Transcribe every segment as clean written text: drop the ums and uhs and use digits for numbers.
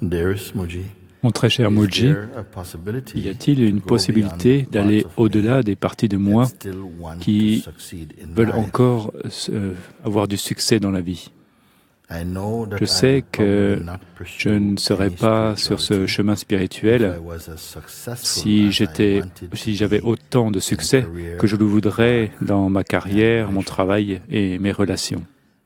Dearest Muji, Mon très cher is Muji, there a possibility y a-t-il une to go possibilité beyond d'aller parts of au-delà me des parties de that moi still want qui to succeed in veulent life? encore avoir du succès dans la vie? I know that Je I sais would que probably not je ne pursue serai any pas sur ce spirituality chemin if spirituel I was as successful si as I wanted to j'avais be autant de in succès career, que je le voudrais work, dans ma and carrière, mon relationship. travail et mes relations.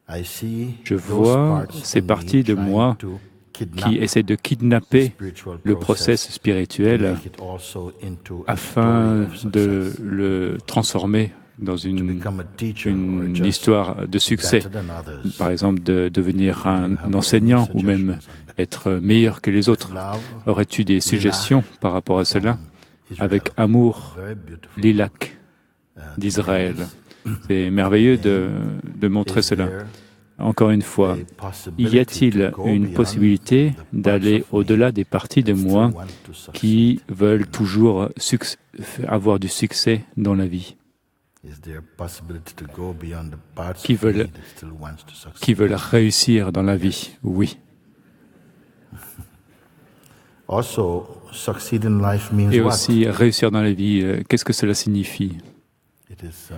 I see Je those vois parts ces in me parties de trying moi to qui kidnap essaient de the kidnapper spiritual le process process to spirituel make it also into a story afin of de success, le transformer dans to une become a teacher or just histoire de succès. better than others, Par exemple, de devenir Do you un have any enseignant ou même suggestions on that? être meilleur que les autres. Love, Aurais-tu des suggestions par rapport à cela? from Israel. Avec amour, Very beautiful. Lilac To d'Israël. be honest, C'est merveilleux de montrer is cela. there Encore une fois, a y possibility a-t-il to go une beyond possibilité the parts d'aller of me au-delà des parties de that still moi want to succeed qui veulent in life? toujours avoir du succès dans la vie, Is there a possibility to go beyond the parts qui of me veulent, that still wants to succeed? qui veulent réussir dans la vie? Oui. Also, succeed in life means Et what? aussi, réussir dans la vie, qu'est-ce que cela signifie? It is,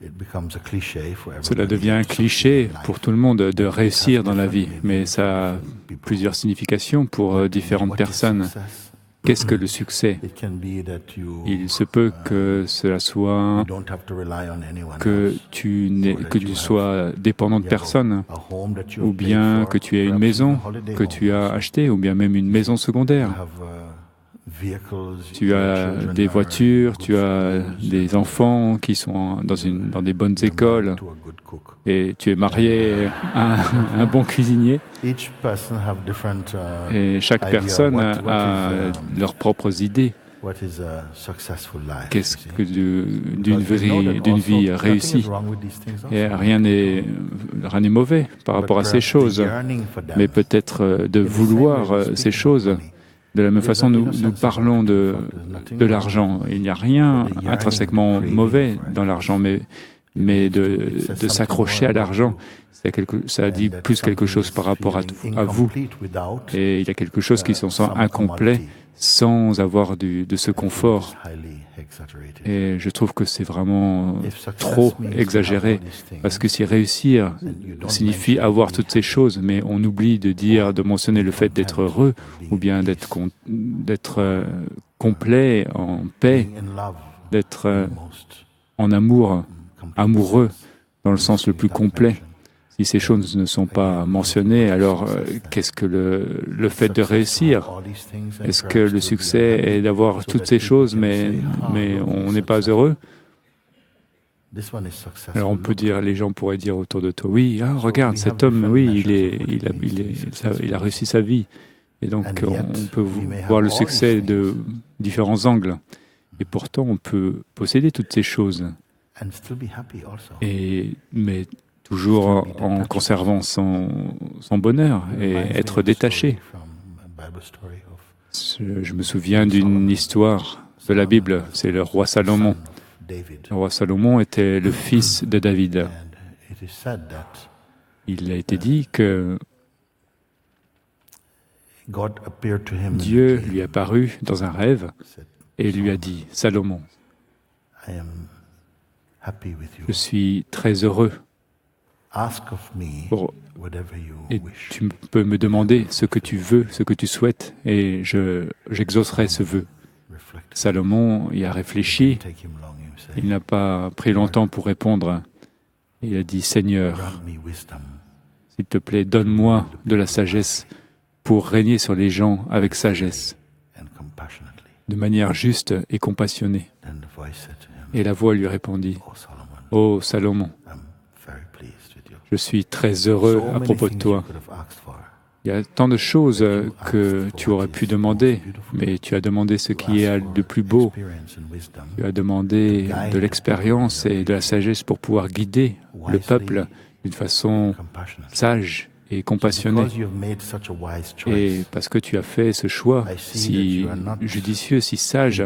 it becomes a cliché for Cela everybody devient un to succeed cliché in life. pour tout le monde de It has réussir dans la vie, different mais meanings ça for a different people. plusieurs significations pour différentes What is personnes. success? Qu'est-ce que le succès? It can be that you Il se peut que cela soit don't have to rely on anyone que else. que tu sois dépendant de personne, A home that you ou have paid bien for, que tu aies une perhaps maison even a holiday que home tu as also. achetée, ou bien même une maison You secondaire. have vehicles, Tu your as children des are in voitures, good tu as schools, des enfants qui sont dans des bonnes you're married écoles, to a good cook. et tu es marié à un bon cuisinier. Each person have different Et chaque idea personne what a is, leurs propres idées. what is a successful life. Qu'est-ce you see. que d'une Because we know that d'une also vie nothing réussie? is wrong with these things also. Et rien n'est mauvais par But rapport à ces perhaps the choses, yearning for them, mais peut-être de in the same way vouloir we speak ces about choses. money, De la même there's façon, an nous innocence parlons about it. de There's nothing de wrong l'argent. with it. Il n'y a rien But the yearning, intrinsèquement craving mauvais for it, dans l'argent, mais de s'accrocher à l'argent, ça dit plus quelque chose par rapport à vous. Et il y a quelque chose qui se sent incomplet sans avoir de ce confort. Et je trouve que c'est vraiment trop exagéré. Parce que si réussir signifie avoir toutes ces choses, mais on oublie de mentionner le fait d'être heureux, ou bien d'être complet, en paix, d'être en amoureux, dans le sens le plus complet. Si ces choses ne sont pas mentionnées, alors qu'est-ce que le fait de réussir? Est-ce que le succès est d'avoir toutes ces choses, mais on n'est pas heureux? Alors on peut dire, les gens pourraient dire autour de toi, oui, regarde, cet homme, oui, il a réussi sa vie. Et donc on peut voir le succès de différents angles. Et pourtant, on peut posséder toutes ces choses, mais toujours en conservant son bonheur et être détaché. Je me souviens d'une histoire de la Bible, c'est le roi Salomon. Le roi Salomon était le fils de David. Il a été dit que Dieu lui apparut dans un rêve et lui a dit, « Salomon, je suis très heureux et tu peux me demander ce que tu veux, ce que tu souhaites, et j'exaucerai ce vœu. » Salomon y a réfléchi, il n'a pas pris longtemps pour répondre. Il a dit, « Seigneur, s'il te plaît, donne-moi de la sagesse pour régner sur les gens avec sagesse, de manière juste et compassionnée. » Et la voix lui répondit, « Ô Salomon, je suis très heureux à propos de toi. Il y a tant de choses que tu aurais pu demander, mais tu as demandé ce qui est de plus beau. Tu as demandé de l'expérience et de la sagesse pour pouvoir guider le peuple d'une façon sage et compassionné. Et parce que tu as fait ce choix si judicieux, si sage,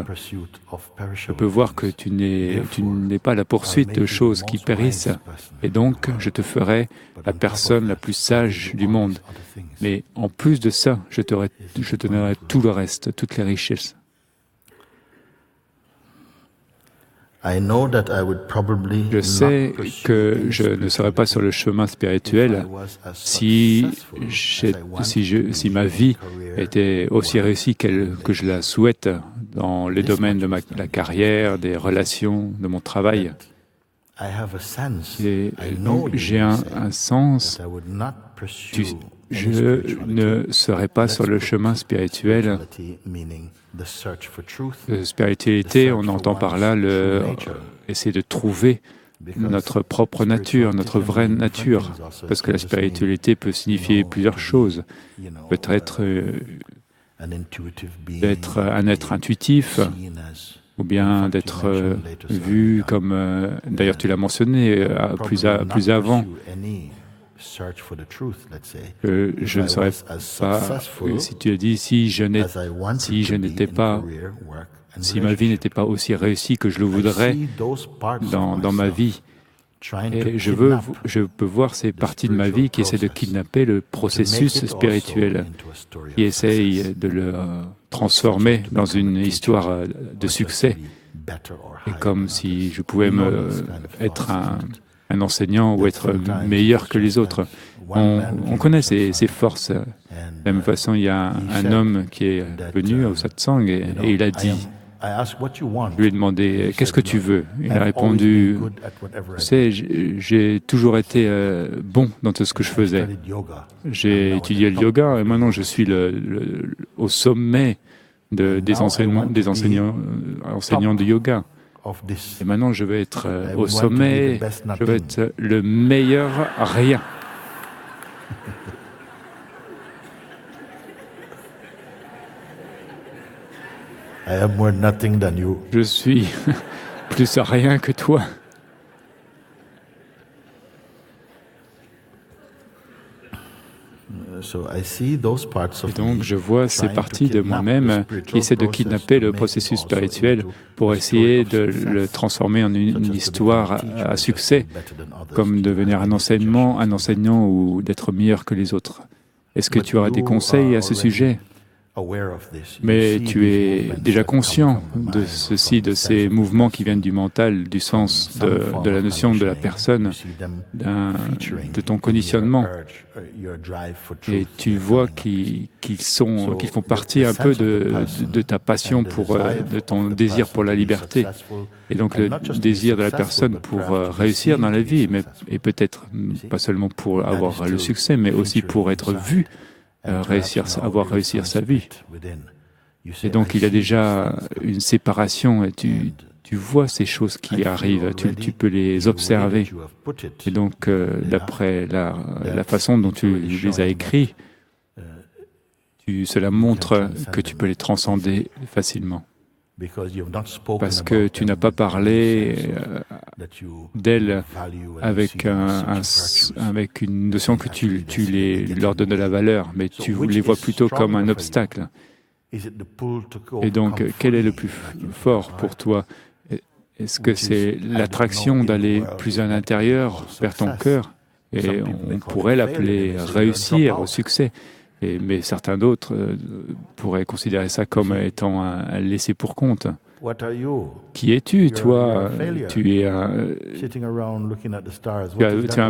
je peux voir que tu n'es pas à la poursuite de choses qui périssent. Et donc, je te ferai la personne la plus sage du monde. Mais en plus de ça, je te donnerai tout le reste, toutes les richesses. Je sais que je ne serai pas sur le chemin spirituel si ma vie était aussi réussie que je la souhaite dans les domaines de la carrière, des relations, de mon travail. Et donc, j'ai un sens. Je ne serai pas sur le chemin spirituel. Spiritualité, on entend par là essayer de trouver notre propre nature, notre vraie nature, parce que la spiritualité peut signifier plusieurs choses. Peut-être d'être un être intuitif, ou bien d'être vu comme, d'ailleurs tu l'as mentionné plus avant, je ne saurais pas, si tu as dit, si ma vie n'était pas aussi réussie que je le voudrais dans ma vie. Et je peux voir ces parties de ma vie qui essaient de kidnapper le processus spirituel, qui essayent de le transformer dans une histoire de succès. Et comme si je pouvais être un enseignant ou être meilleur que les autres. On connaît ses forces. De la même façon, il y a un homme qui est venu au satsang et il a dit, je lui ai demandé, qu'est-ce que tu veux? Il a répondu, tu sais, j'ai toujours été bon dans tout ce que je faisais. J'ai étudié le yoga et maintenant je suis au sommet des enseignants de yoga. Et maintenant, je vais être au sommet, je vais être le meilleur à rien. Je suis plus à rien que toi. Et donc, je vois ces parties de moi-même qui essaient de kidnapper le processus spirituel pour essayer de le transformer en une histoire à succès, comme devenir un enseignant ou d'être meilleur que les autres. Est-ce que tu auras des conseils à ce sujet? Mais tu es déjà conscient de de ces mouvements qui viennent du mental, du sens de la notion de la personne, de ton conditionnement. Et tu vois qu'ils font partie un peu de ta passion, de ton désir pour la liberté. Et donc le désir de la personne pour réussir dans la vie, et peut-être pas seulement pour avoir le succès, mais aussi pour être vu. Avoir réussi sa vie. Et donc il y a déjà une séparation et tu vois ces choses qui arrivent, tu peux les observer. Et donc d'après la façon dont tu les as écrits, cela montre que tu peux les transcender facilement. Parce que tu n'as pas parlé d'elles avec une notion que tu leur donnes de la valeur, mais tu les vois plutôt comme un obstacle. Et donc, quel est le plus fort pour toi? Est-ce que c'est l'attraction d'aller plus à l'intérieur, vers ton cœur? Et on pourrait l'appeler réussir au succès. Mais certains d'autres pourraient considérer ça comme étant un laissé pour compte. Qui es-tu, toi? Tu es un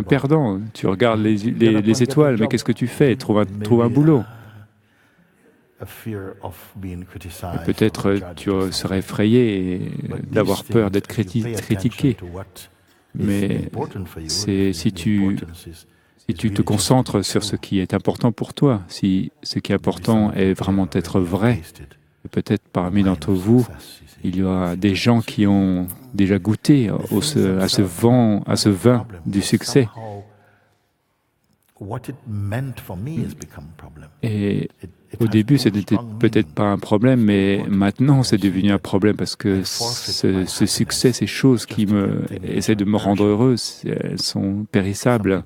perdant. Tu regardes les étoiles, mais qu'est-ce que tu fais? Trouve un boulot. Peut-être tu serais effrayé d'avoir peur d'être critiqué. Mais si tu te concentres sur ce qui est important pour toi, si ce qui est important est vraiment d'être vrai, peut-être parmi d'entre vous, il y a des gens qui ont déjà goûté à ce vin du succès. Et au début, ce n'était peut-être pas un problème, mais maintenant, c'est devenu un problème parce que ce succès, ces choses qui essaient de me rendre heureux, elles sont périssables.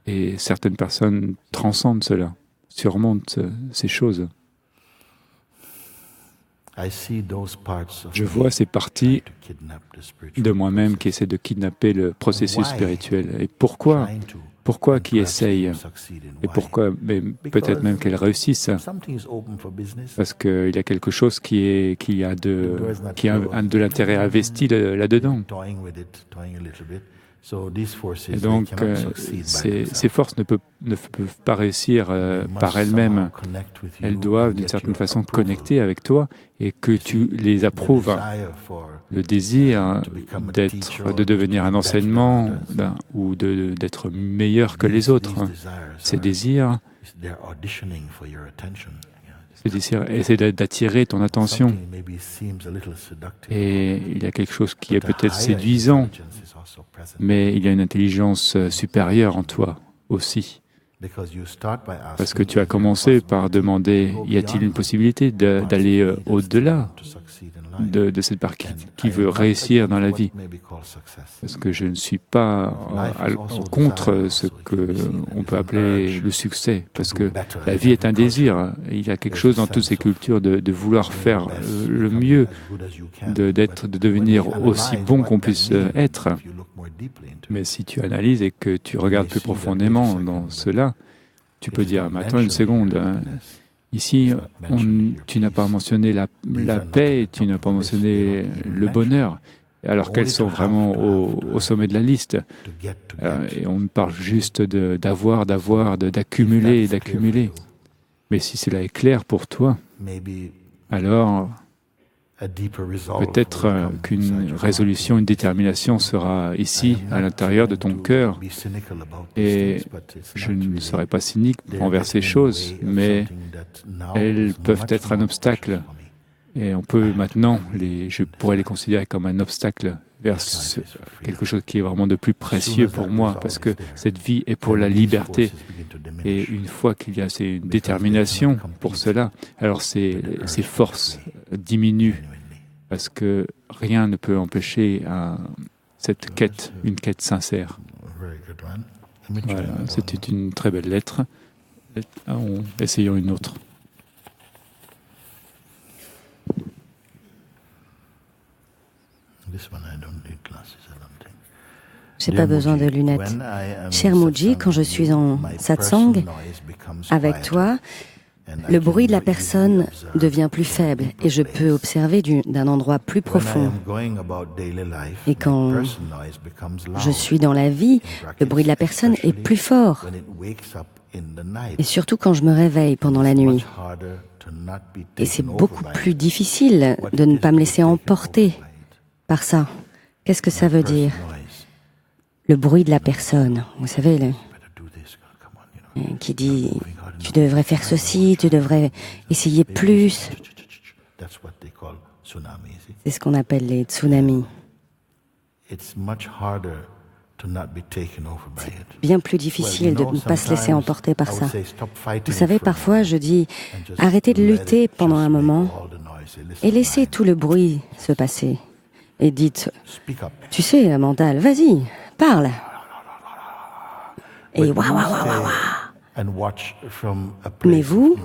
Et certaines personnes transcendent cela, surmontent ces choses. Je vois ces parties de moi-même qui essaient de kidnapper le processus spirituel. Et pourquoi? Pourquoi qui essayent? Et pourquoi? Mais peut-être même qu'elles réussissent. Parce qu'il y a quelque chose qui a de l'intérêt investi là-dedans. Et donc, ces forces ne peuvent pas réussir par elles-mêmes. Elles doivent, d'une certaine façon, connecter avec toi et que tu les approuves. Le désir de devenir un enseignement ou d'être meilleur que les autres. Ces désirs essaient d'attirer ton attention. Et il y a quelque chose qui est peut-être séduisant, mais il y a une intelligence supérieure en toi aussi. Parce que tu as commencé par demander, y a-t-il une possibilité d'aller au-delà de cette partie qui veut réussir dans la vie? Parce que je ne suis pas contre ce qu'on peut appeler le succès, parce que la vie est un désir. Il y a quelque chose dans toutes ces cultures de vouloir faire le mieux, de devenir aussi bon qu'on puisse être. Mais si tu analyses et que tu regardes plus profondément dans cela, tu peux dire, mais attends une seconde, ici, tu n'as pas mentionné la paix, tu n'as pas mentionné le bonheur, alors qu'elles sont vraiment au sommet de la liste. Et on parle juste d'avoir, d'accumuler et d'accumuler. Mais si cela est clair pour toi, alors peut-être qu'une résolution, une détermination sera ici, à l'intérieur de ton cœur. Et je ne serai pas cynique envers ces choses, mais elles peuvent être un obstacle. Et on peut maintenant, je pourrais les considérer comme un obstacle vers quelque chose qui est vraiment de plus précieux pour moi, parce que cette vie est pour la liberté. Et une fois qu'il y a une détermination pour cela, alors ces forces diminuent, parce que rien ne peut empêcher cette quête, une quête sincère. Voilà, c'était une très belle lettre. Essayons une autre. Je n'ai pas besoin de lunettes. Cher Mooji, quand je suis en satsang avec toi, le bruit de la personne devient plus faible et je peux observer d'un endroit plus profond. Et quand je suis dans la vie, le bruit de la personne est plus fort. Et surtout quand je me réveille pendant la nuit. Et c'est beaucoup plus difficile de ne pas me laisser emporter par ça. Qu'est-ce que ça veut dire? Le bruit de la personne, vous savez, qui dit « tu devrais faire ceci, tu devrais essayer plus ». C'est ce qu'on appelle les tsunamis. C'est bien plus difficile de ne pas se laisser emporter par ça. Vous savez, parfois je dis « arrêtez de lutter pendant un moment et laissez tout le bruit se passer ». Et dites « tu sais, mental, vas-y, parle ». Et waouh, waouh, waouh, waouh. Mais vous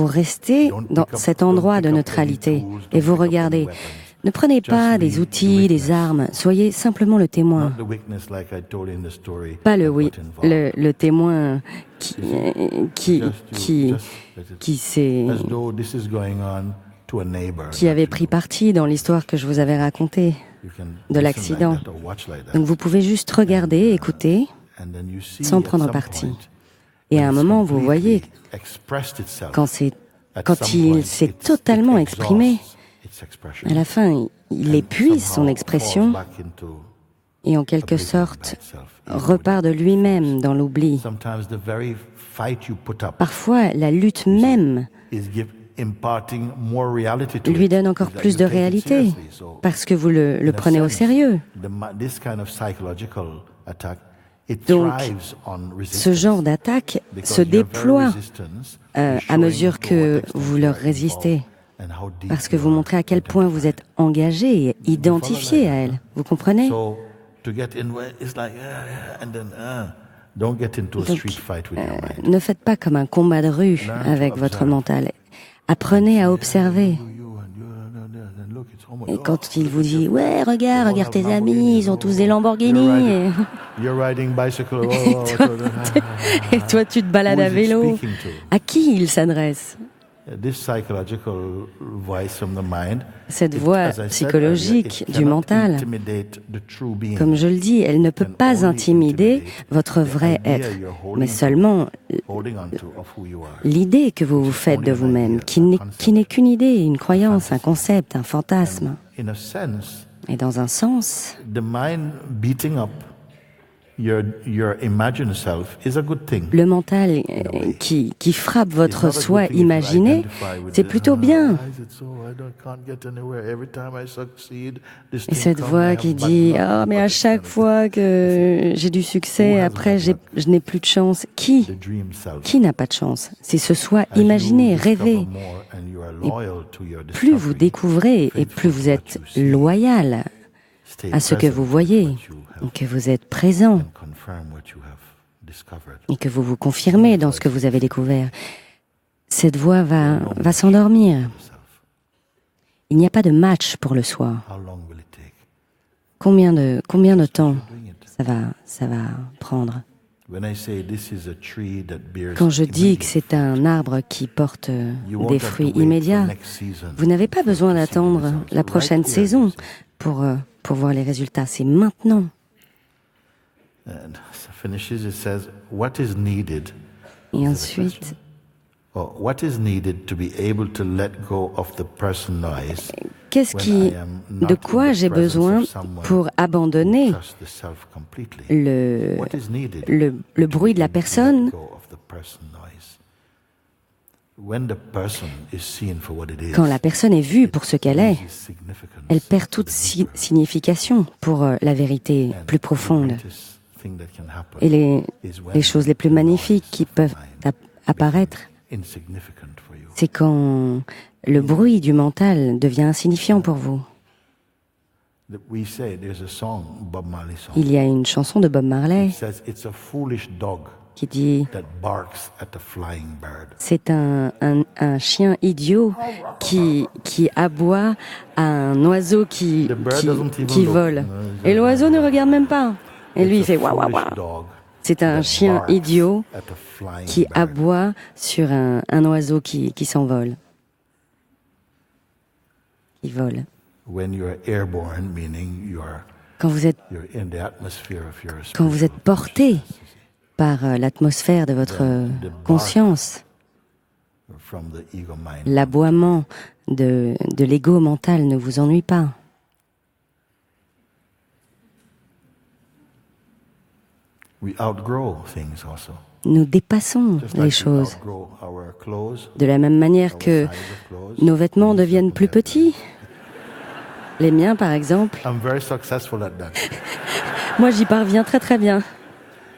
restez dans cet endroit de neutralité et vous regardez. Ne prenez pas des outils, des armes, soyez simplement le témoin. Pas le témoin qui avait pris parti dans l'histoire que je vous avais racontée de l'accident. Donc vous pouvez juste regarder, écouter, sans prendre parti. Et à un moment, vous voyez, quand il s'est totalement exprimé, à la fin, il épuise son expression et en quelque sorte repart de lui-même dans l'oubli. Parfois, la lutte même lui donne encore plus de réalité parce que vous le prenez au sérieux. Donc, ce genre d'attaque se déploie à mesure que vous leur résistez, parce que vous montrez à quel point vous êtes engagé et identifié à elle. Vous comprenez? Don't get into a Donc, street fight with your mind. ne faites pas comme un combat de rue avec votre mental. Apprenez à observer. Et quand il vous dit « Ouais, regarde tes amis, ils ont tous des Lamborghini. » You're riding bicycle. Et toi, tu te balades à vélo. À qui il s'adresse? This psychological voice from the mind, Cette voix as I said psychologique earlier, it du cannot mental, intimidate the true being. comme je le dis, elle ne peut pas intimider votre vrai être, mais seulement Holding on to of who you are. l'idée que vous vous faites de vous-même, qui n'est qu'une idée, une croyance, un concept, un fantasme. In a sense, Et dans un sens, the mind beating up your imagined self is a good thing. le mental qui frappe votre soi imaginé, c'est plutôt bien. Et cette voix qui dit « Ah, mais à chaque fois que j'ai du succès, après je n'ai plus de chance. » Qui n'a pas de chance? C'est ce soi imaginé, rêvé. Et plus vous découvrez et plus vous êtes loyal à ce que vous voyez, et que vous êtes présent, et que vous vous confirmez dans ce que vous avez découvert, cette voix va s'endormir. Il n'y a pas de match pour le soi. Combien de temps ça va prendre? Quand je dis que c'est un arbre qui porte des fruits immédiats, vous n'avez pas besoin d'attendre la prochaine saison pour voir les résultats. C'est maintenant. Et ensuite, de quoi j'ai besoin pour abandonner le bruit de la personne? Quand la personne est vue pour ce qu'elle est, elle perd toute signification pour la vérité plus profonde. Et les choses les plus magnifiques qui peuvent apparaître, c'est quand le bruit du mental devient insignifiant pour vous. Il y a une chanson de Bob Marley qui dit « C'est un chien idiot qui aboie à un oiseau qui vole. Et l'oiseau ne regarde même pas. Et lui, il fait « Waouh, waouh, waouh ». C'est un chien idiot qui aboie sur un oiseau qui s'envole. Qui vole. Quand vous êtes porté par l'atmosphère de votre conscience, l'aboiement de l'ego mental ne vous ennuie pas. Nous dépassons les choses. De la même manière que nos vêtements deviennent plus petits. Les miens, par exemple. Moi, j'y parviens très très bien.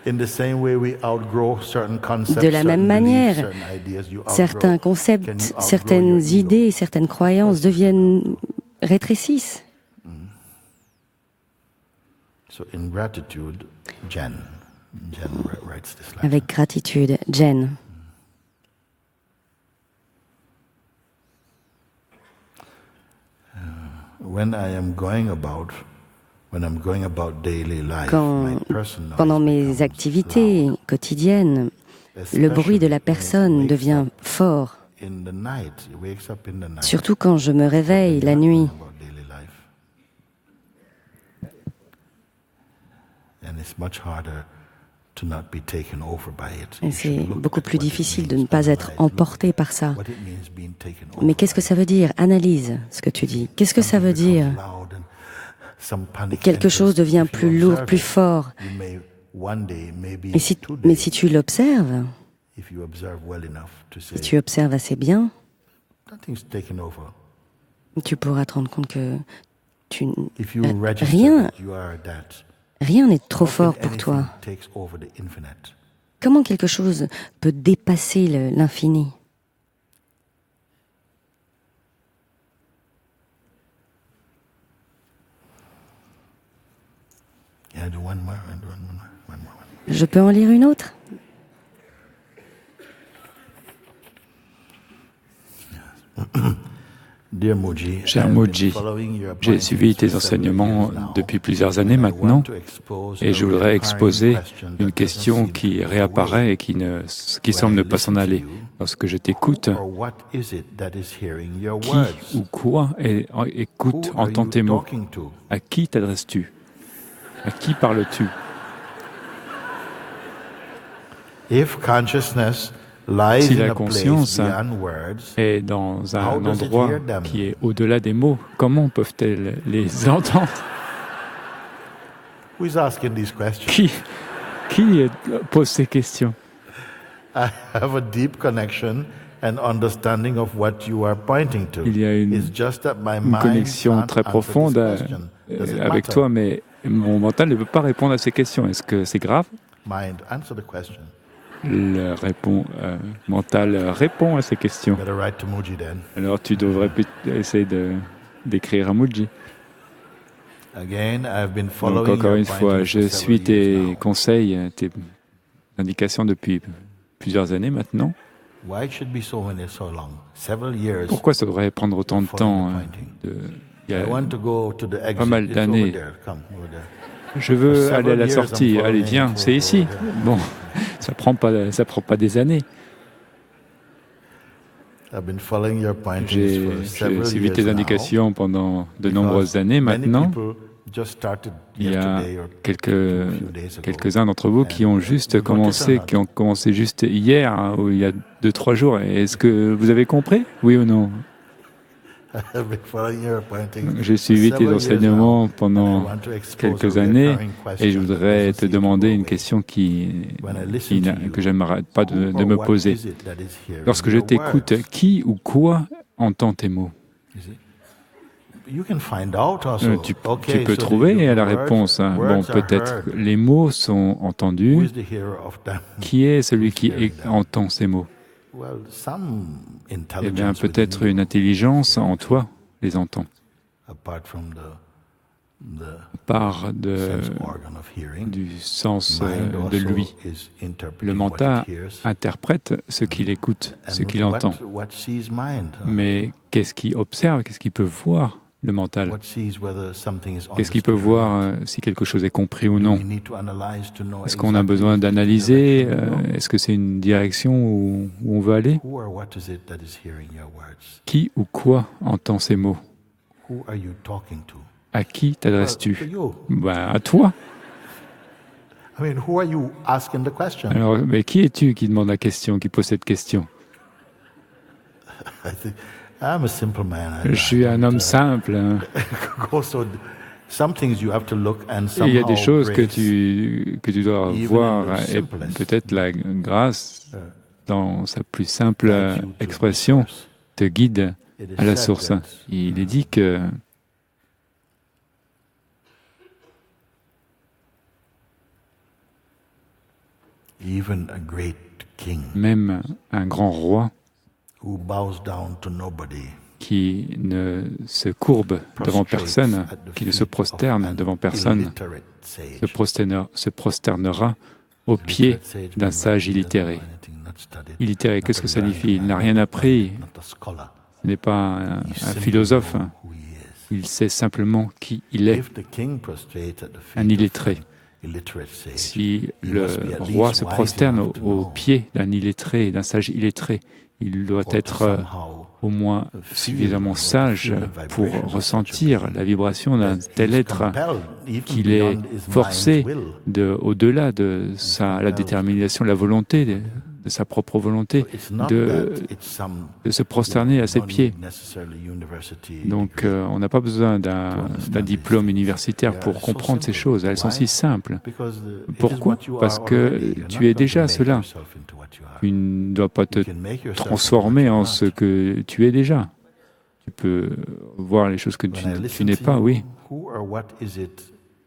De la même manière, certains concepts, certaines idées, certaines croyances rétrécissent. Avec gratitude, Jen. Quand, pendant mes activités quotidiennes, le bruit de la personne devient fort, surtout quand je me réveille la nuit. Et c'est beaucoup plus difficile de ne pas être emporté par ça. Mais qu'est-ce que ça veut dire? Analyse ce que tu dis. Qu'est-ce que ça veut dire? Quelque chose devient plus lourd, plus fort. Mais si tu l'observes, si tu observes assez bien, tu pourras te rendre compte que rien n'est trop fort pour toi. Comment quelque chose peut dépasser l'infini? Je peux en lire une autre? Cher Mooji, j'ai suivi tes enseignements depuis plusieurs années maintenant et je voudrais exposer une question qui réapparaît et qui semble ne pas s'en aller. Lorsque je t'écoute, qui ou quoi écoute, entend tes mots? À qui t'adresses-tu? À qui parles-tu? Si la conscience est dans un endroit qui est au-delà des mots, comment peuvent-elles les entendre? Qui pose ces questions? Il y a une connexion très profonde avec toi, mais mon mental ne peut pas répondre à ces questions. Est-ce que c'est grave? Le mental répond à ces questions. Alors tu devrais essayer d'écrire à Mooji. Donc encore une fois, je suis tes conseils, tes indications depuis plusieurs années maintenant. Pourquoi ça devrait prendre autant de temps? Il y a pas mal d'années. Je veux aller à la sortie. Allez, viens, c'est ici. Bon, ça prend pas des années. J'ai suivi tes indications pendant de nombreuses années maintenant. Il y a quelques-uns d'entre vous qui ont commencé juste hier, ou il y a 2-3 jours. Est-ce que vous avez compris? Oui ou non? J'ai suivi tes enseignements pendant quelques années et je voudrais te demander une question que je n'arrête pas de me poser. Lorsque je t'écoute, qui ou quoi entend tes mots? Tu peux trouver la réponse. Bon, peut-être les mots sont entendus. Qui est celui qui entend ces mots? Eh bien, peut-être une intelligence en toi les entend. Part du sens de lui. Le mental interprète ce qu'il écoute, ce qu'il entend. Mais qu'est-ce qu'il observe? Qu'est-ce qu'il peut voir, le mental? Qu'est-ce qu'il peut voir si quelque chose est compris ou non? Est-ce qu'on a besoin d'analyser? Est-ce que c'est une direction où on veut aller? Qui ou quoi entend ces mots? À qui t'adresses-tu? À toi. Alors, mais qui es-tu qui demande la question, qui pose cette question? Je suis un homme simple. Il y a des choses que tu dois voir, et peut-être la grâce, dans sa plus simple expression, te guide à la source. Il est dit que même un grand roi qui ne se courbe devant personne, qui ne se prosterne devant personne, se prosternera au pied d'un sage illitéré. Illitéré, qu'est-ce que ça signifie? Il n'a rien appris. Ce n'est pas un philosophe. Il sait simplement qui il est, un illettré. Si le roi se prosterne au pied d'un illettré, d'un sage illettré, il doit être au moins suffisamment sage pour ressentir la vibration d'un tel être qu'il est forcé au-delà de la détermination, la volonté, de sa propre volonté, de se prosterner à ses pieds. Donc on n'a pas besoin d'un diplôme universitaire pour comprendre ces choses. Elles sont si simples. Pourquoi? Parce que tu es déjà cela. Tu ne dois pas te transformer en ce que tu es déjà. Tu peux voir les choses que tu n'es pas, oui.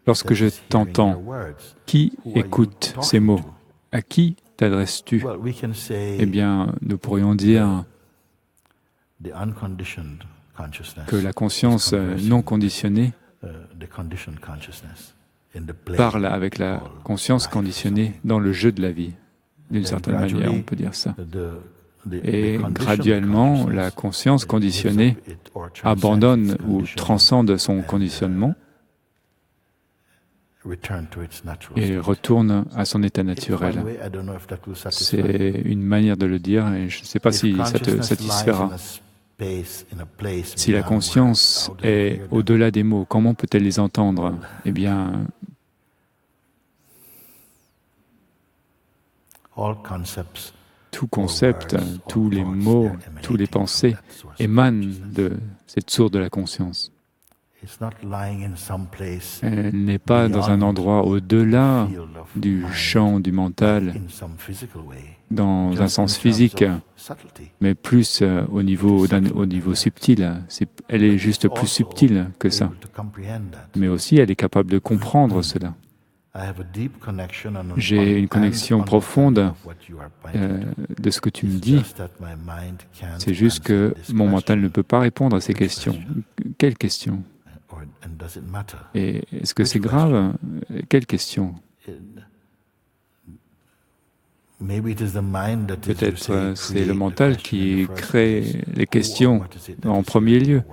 Lorsque je t'entends, qui écoute ces mots? À qui t'adresses-tu? Eh bien, nous pourrions dire que la conscience non conditionnée parle avec la conscience conditionnée dans le jeu de la vie. D'une certaine manière, on peut dire ça. Et graduellement, la conscience conditionnée abandonne ou transcende son conditionnement et retourne à son état naturel. C'est une manière de le dire et je ne sais pas si ça te satisfera. Si la conscience est au-delà des mots, comment peut-elle les entendre? Eh bien, tout concept, tous les mots, tous les pensées émanent de cette source de la conscience. Elle n'est pas dans un endroit au-delà du champ du mental, dans un sens physique, mais plus au niveau subtil. Elle est juste plus subtile que ça. Mais aussi, elle est capable de comprendre cela. J'ai une connexion profonde de ce que tu me dis. C'est juste que mon mental ne peut pas répondre à ces questions. Quelles questions? Et est-ce que c'est grave? Quelles questions? Peut-être c'est le mental qui crée les questions en premier lieu.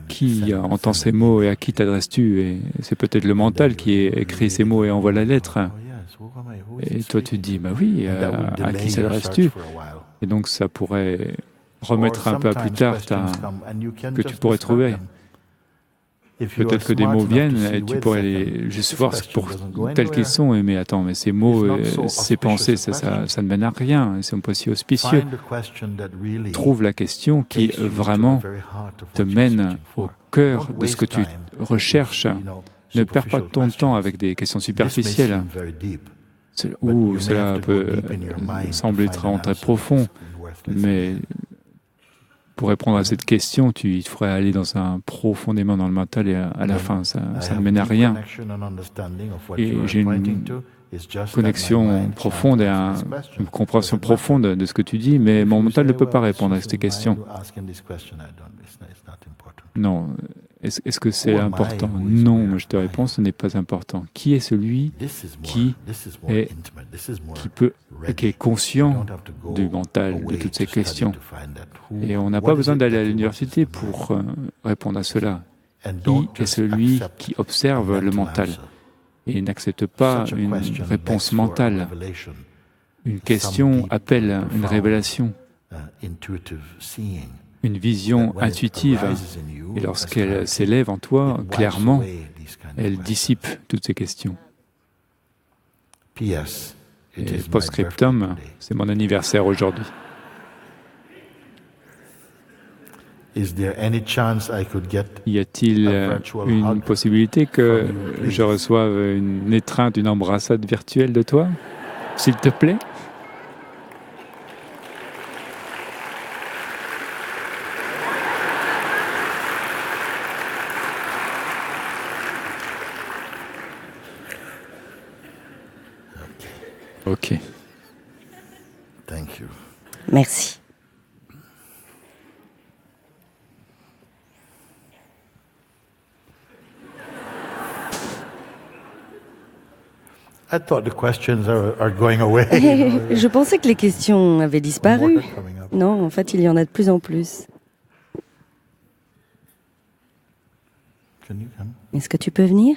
Qui entend ces mots et à qui t'adresses-tu? Et c'est peut-être le mental qui écrit ces mots et envoie la lettre. Et toi tu te dis, bah oui, à qui s'adresses-tu? Et donc ça pourrait remettre un peu à plus tard que tu pourrais trouver. Peut-être que des mots viennent et tu pourrais les juste voir pour tels qu'ils sont. Mais attends, mais ces mots, ces pensées, ça ne mène à rien. Ils sont pas si auspicieux. Trouve la question qui vraiment te mène au cœur de ce que tu recherches. Ne perds pas ton temps avec des questions superficielles. Ou cela peut sembler très profond, mais pour répondre à cette question, il faudrait aller profondément dans le mental et à la fin, ça ne mène à rien. Et j'ai une connexion profonde et une compréhension profonde de ce que tu dis, mais mon mental ne peut pas répondre à cette question. Non. Est-ce que c'est important? Non, moi je te réponds, ce n'est pas important. Qui est celui qui est conscient du mental, de toutes ces questions? Et on n'a pas besoin d'aller à l'université pour répondre à cela. Qui est celui qui observe le mental et n'accepte pas une réponse mentale? Une question appelle une révélation, une vision intuitive. Et lorsqu'elle s'élève en toi, clairement, elle dissipe toutes ces questions. Et post-scriptum, c'est mon anniversaire aujourd'hui. Y a-t-il une possibilité que je reçoive une étreinte, une embrassade virtuelle de toi, s'il te plaît? Ok. Merci. Je pensais que les questions avaient disparu. Non, en fait, il y en a de plus en plus. Est-ce que tu peux venir?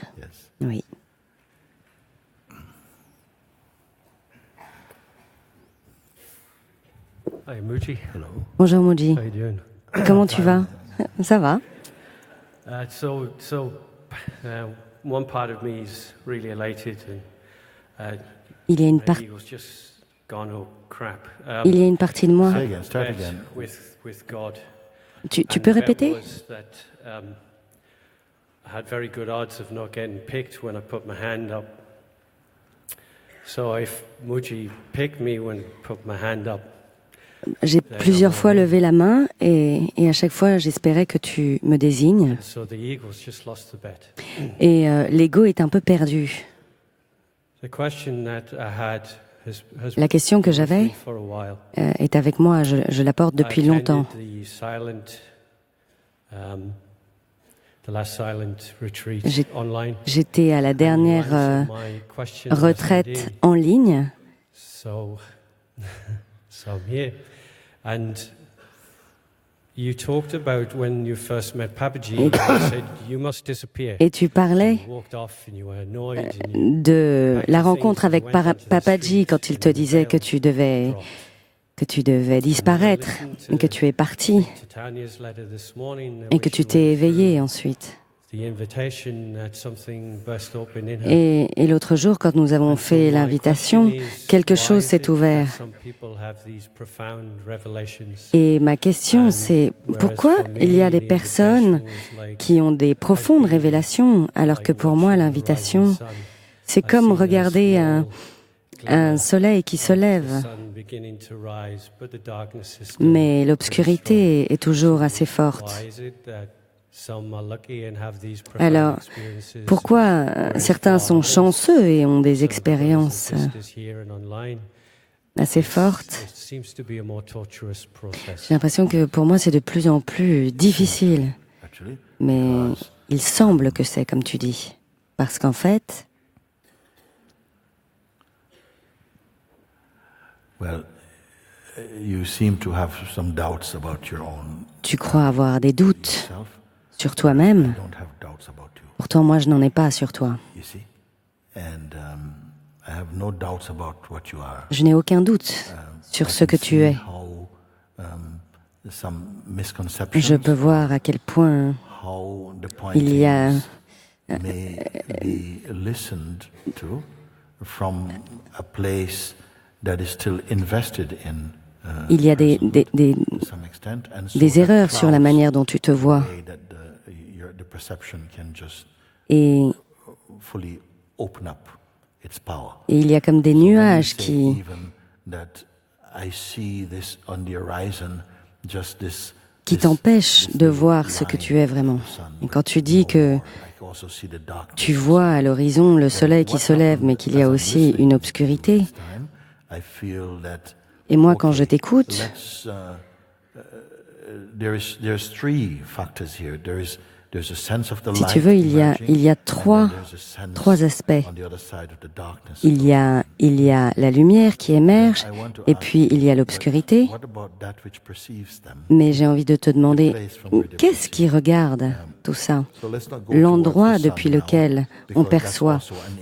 Oui. Hi, Mooji. Bonjour Mooji. How you doing? Comment tu vas? Ça va. One part of me is really elated, and Il y a une eagle's just gone, oh crap. Il y a une partie de moi. With God. Tu peux répéter? I had very good odds of not getting picked when I put my hand up. So if Mooji picked me when I put my hand up. J'ai plusieurs fois levé la main et à chaque fois j'espérais que tu me désignes. Et l'ego est un peu perdu. La question que j'avais est avec moi, je la porte depuis longtemps. J'étais à la dernière retraite en ligne. Et tu parlais de la rencontre avec Papaji quand il te disait que tu devais disparaître, et que tu es parti, et que tu t'es éveillé ensuite. Et l'autre jour, quand nous avons fait l'invitation, quelque chose s'est ouvert. Et ma question, c'est pourquoi il y a des personnes qui ont des profondes révélations, alors que pour moi, l'invitation, c'est comme regarder un soleil qui se lève. Mais l'obscurité est toujours assez forte. Alors, pourquoi certains sont chanceux et ont des expériences assez fortes? J'ai l'impression que pour moi, c'est de plus en plus difficile. Mais il semble que c'est comme tu dis. Parce qu'en fait, tu crois avoir des doutes sur toi-même. Pourtant, moi, je n'en ai pas sur toi. Je n'ai aucun doute sur ce que tu es. Je peux voir à quel point il y a des erreurs sur la manière dont tu te vois. Et il y a comme des nuages qui t'empêchent de voir ce que tu es vraiment. Et quand tu dis que tu vois à l'horizon le soleil qui se lève, mais qu'il y a aussi une obscurité, et moi, quand je t'écoute, si tu veux, il y a trois aspects. Il y a la lumière qui émerge, et puis il y a l'obscurité. Mais j'ai envie de te demander, qu'est-ce qui regarde tout ça? L'endroit depuis lequel on perçoit.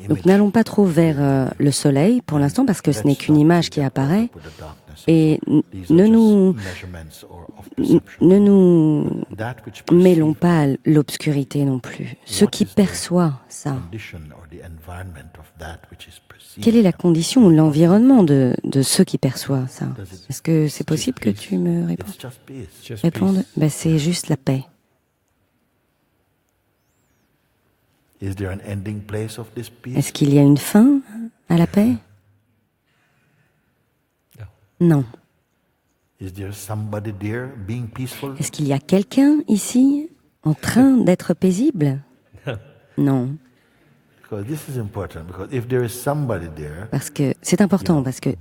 Donc n'allons pas trop vers le soleil pour l'instant, parce que ce n'est qu'une image qui apparaît. Et ne nous mêlons pas à l'obscurité non plus. Ce qui perçoit ça. Quelle est la condition ou l'environnement de ceux qui perçoivent ça? Est-ce que c'est possible que tu me répondes? C'est juste la paix. Est-ce qu'il y a une fin à la paix? Non. Est-ce qu'il y a quelqu'un ici en train d'être paisible? Non. Parce que c'est important, parce que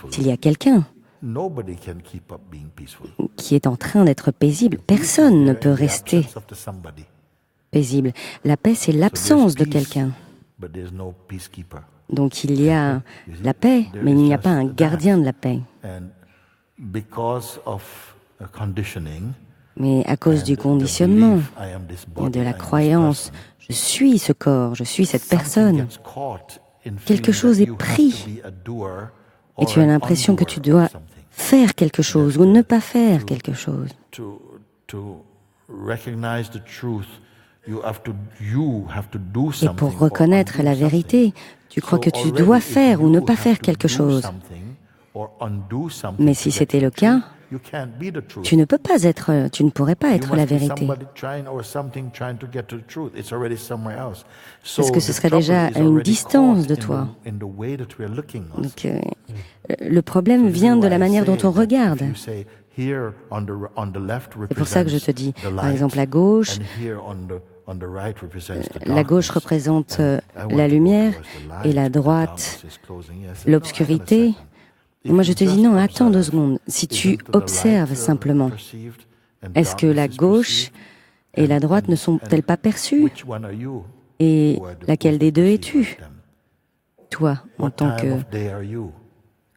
s'il y a quelqu'un qui est en train d'être paisible, personne ne peut rester paisible. La paix, c'est l'absence de quelqu'un. Donc il y a la paix, mais il n'y a pas un gardien de la paix. Mais à cause du conditionnement et de la croyance, je suis ce corps, je suis cette personne. Quelque chose est pris et tu as l'impression que tu dois faire quelque chose ou ne pas faire quelque chose. Et pour reconnaître la vérité, tu crois que tu dois faire ou ne pas faire quelque chose. Mais si c'était le cas, tu ne pourrais pas être la vérité. Parce que ce serait déjà à une distance de toi. Donc, le problème vient de la manière dont on regarde. C'est pour ça que je te dis, par exemple, à gauche, la gauche représente la lumière et la droite l'obscurité. Et moi je te dis non, attends 2 secondes. Si tu observes simplement, est-ce que la gauche et la droite ne sont-elles pas perçues? Which one are you? Et laquelle des deux es-tu? Toi, en What tant time of day are you?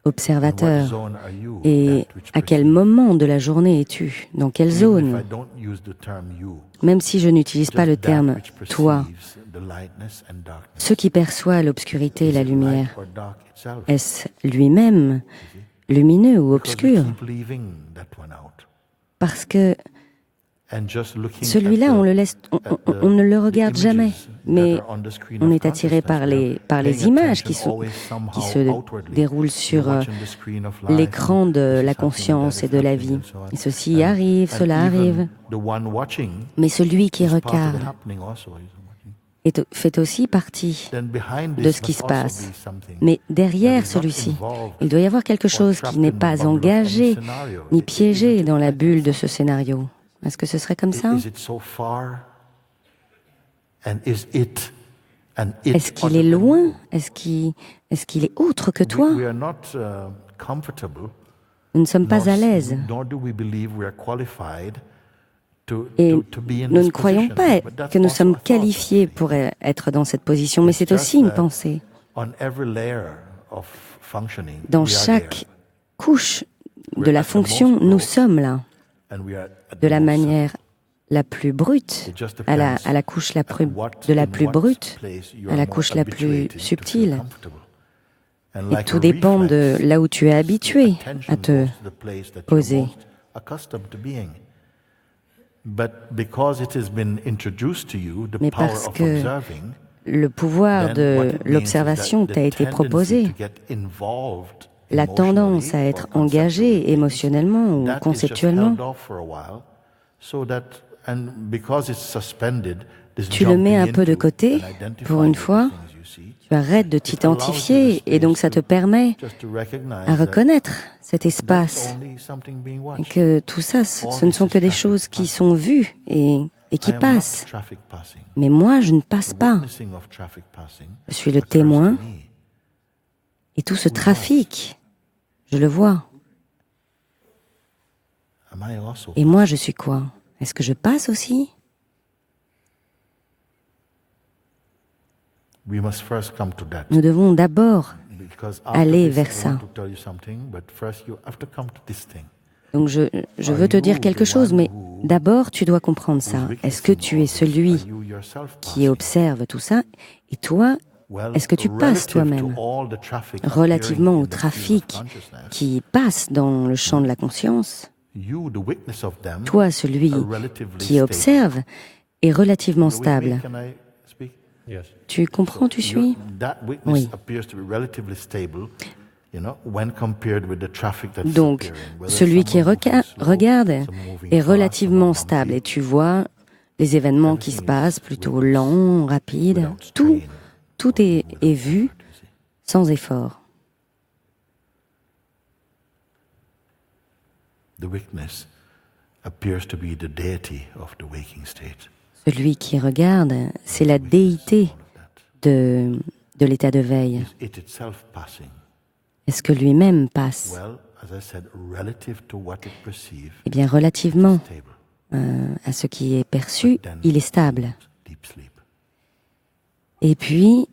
qu'observateur. What zone are you? Et That which à quel perceives. moment de la journée es-tu? Dans quelle Even if zone? I don't use the term you, Même si je n'utilise pas le just that terme which toi, perceives the lightness and darkness. ce qui perçoit l'obscurité et la Is it light lumière, or dark itself? est-ce lui-même lumineux ou Because we obscur? keep leaving that one out. Parce que And just looking celui-là, at the- on le laisse, on ne le regarde the jamais, images mais that are on the screen on of est attiré consciousness, par we are les paying images attention always somehow qui se outwardly. déroulent You're sur watching the screen of life, l'écran de and this la is conscience happening, et de that la is vie. happening, and so on. Et ceci arrive, And cela even arrive. the one watching Mais celui qui is part of the regarde happening also, isn't it? fait aussi partie Then behind de this ce qui must se also passe. be something Mais that derrière is not celui-ci, involved il doit y avoir quelque or chose trapped qui n'est in the pas bubble of any engagé scenario. ni Isn't piégé it dans la like bulle that? de ce scénario. Est-ce que ce serait comme ça? Is it so far? And is it and it Est-ce qu'il other est than loin? you? Est-ce qu'il est autre que toi? We are not comfortable. Nous ne sommes pas nor- à l'aise. Nor do we believe we are qualified Et to be in nous this ne croyons position. pas But that's que nous also sommes a thought, qualifiés actually. pour être dans cette position, mais It's c'est just aussi une that pensée. On every layer of functioning, Dans we are chaque there. couche de We're la at the fonction, most nous raw, sommes là, and we are at de the la most manière la plus brute It just à depends la couche at what- de la in plus what brute place you à are la more couche la plus habituated to feel subtile. comfortable. And Et like tout a dépend de reflex, là où tu es habitué attention à te goes to the place that you're poser. most accustomed to being. But because it has been introduced to you, the Mais power parce of que observing, le pouvoir then what de it means is l'observation that t'a the été tendency proposé. to get involved La tendance à emotionally être or engagé conceptually, émotionnellement ou that is just conceptuellement, held off for a while, so that, and because it's suspended, this tu le mets un jumping peu de into côté and identifying pour une the fois. things you see, Tu arrêtes de t'identifier et donc ça te permet just to recognize à that reconnaître cet that's espace only something being et watched. que tout ça, ce ne sont que des choses qui sont vues et qui I am not passent. traffic passing. Mais moi, je ne passe The pas. witnessing of traffic passing Je suis le occurs to témoin me. et tout ce trafic, je le vois. Am I also Et moi, je suis quoi? Est-ce que je passe aussi? We must first come to that. Nous devons d'abord Because aller after this, vers I ça. want to tell you something, but first you have to come to this thing. Donc je veux te dire quelque chose, mais d'abord tu dois comprendre ça. Est-ce que tu es celui Are you yourself qui passing? observe tout ça? Et toi, Well, est-ce que tu passes relative toi-même? to all the traffic Relativement appearing au in the field of trafic consciousness, qui passe dans le champ de la conscience, you, the witness of them, toi, celui are relatively qui stable. observe, est relativement Are you with me? stable. Can I speak? Yes. Tu comprends, tu suis? That witness Oui. appears to be relatively stable, when compared with the traffic that's Donc, appearing. Whether celui qui someone moving slow, regarde someone moving est fast, relativement someone stable bumpy, et tu vois les événements qui se passent plutôt lents, rapides. without Tout, strain, tout est vu sans effort. The witness appears to be the deity of the waking state. Celui qui regarde, c'est la déité de l'état de veille. Is it itself passing? Est-ce que lui-même passe? Well, as I said, relative to what it perceives, Eh bien, relativement stable. à ce qui est perçu, il est stable. Deep sleep. Et puis,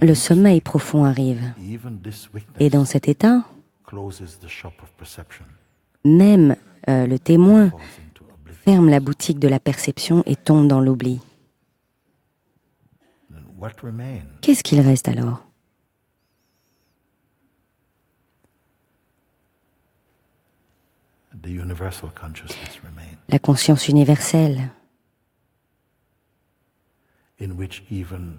le sommeil profond arrive. Even this witness Et dans cet état, closes the shop of perception, même le témoin falls into oblivion. ferme la boutique de la perception et tombe dans l'oubli. Then what remains? Qu'est-ce qu'il reste alors? The universal consciousness remains, La conscience universelle, in which even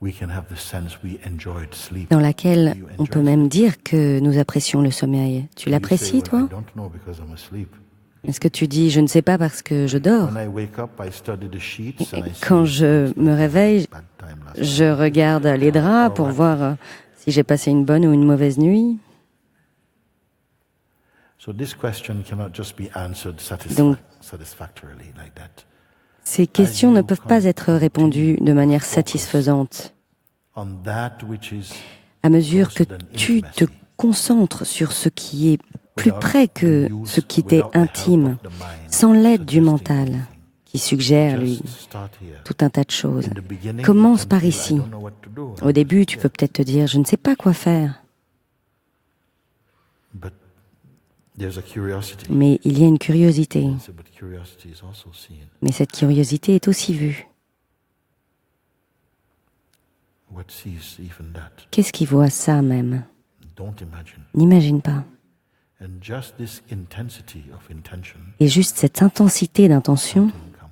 we can have the sense we enjoyed sleep. dans laquelle You on peut enjoy même dire que nous apprécions le sommeil. Tu You l'apprécies, say, well, I toi? don't know because I'm asleep. Est-ce que tu dis, je ne sais pas parce que je dors? When I wake up, I study the sheets and I see Quand je me réveille, bad time last night. je regarde les draps pour voir si j'ai passé une bonne ou une mauvaise nuit. So this question cannot just be answered Donc- satisfactorily like that. Ces questions ne peuvent pas être répondues de manière satisfaisante. On that which is À mesure que closer than tu te intimacy, concentres sur ce qui est plus without près que the use- ce qui t'est without the help intime, of the mind, sans l'aide du suggesting mental, anything. qui qui suggère lui Just start here. tout un tas de choses. In the beginning, Commence you can par feel, ici. I don't know what to do. Au début, tu peux peut-être te dire, je ne sais pas quoi faire, But there's a curiosity. mais il y a une curiosité. So, but curiosity is also seen. Mais cette curiosité est aussi vue. What sees even that? Qu'est-ce qui voit ça même? Don't imagine. N'imagine pas. And just this intensity of intention, Et juste cette intensité d'intention, something comes.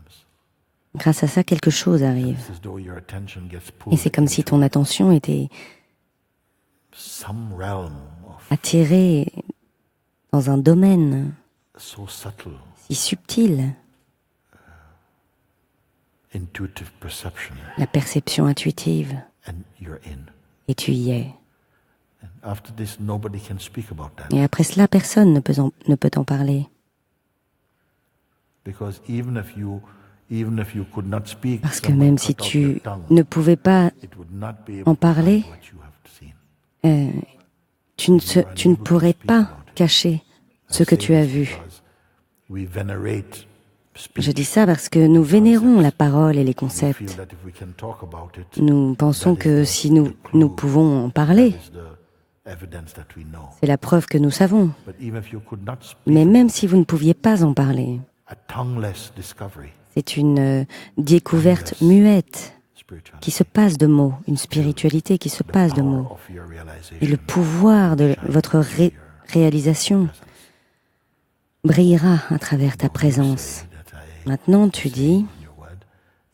grâce à ça, quelque chose arrive. It's as though your attention gets Et pulled c'est comme si into ton attention était some realm of attirée dans un domaine so subtle, si subtil, intuitive perception, la perception intuitive, and you're in. et tu y es. And after this, nobody can speak about that. Et après cela, personne ne peut en parler. Because even if you could not speak, Parce que someone même si cut out tu your tongue, ne pouvais pas it would not be en able to parler, hide what you have seen. tu ne pourrais pas cacher ce que tu as vu. Because we venerate speech. Je dis ça parce que nous vénérons la parole et les We concepts. feel that if we can talk about it, Nous pensons that is que the- si the nous clue, pouvons en that parler, is the evidence that we know. c'est la preuve que nous savons. But even if you could not speak, Mais même si vous ne pouviez pas en parler, a tongueless discovery, c'est une découverte muette spirituality, qui se passe de mots, une spiritualité qui se passe de power mots. of your realization, Et le pouvoir de votre réalisation brillera à travers ta présence. that I Maintenant, tu dis, in your word,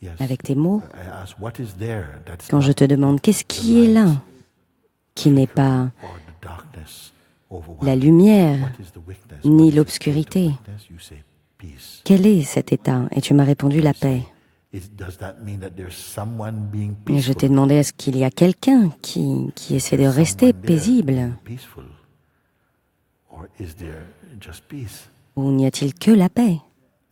yes. avec tes mots, I ask what is there that's quand je not te demande qu'est-ce qui est là, qui n'est pas or the darkness la overwhelming. lumière, What is the weakness? ni What is the l'obscurité. state of weakness? You say peace. Quel est cet état? Et tu m'as répondu la paix. Does that mean that there's someone being Et je peaceful? t'ai demandé, est-ce qu'il y a quelqu'un qui essaie de rester Someone there paisible? being peaceful? Or is there just peace? Ou n'y a-t-il que la paix?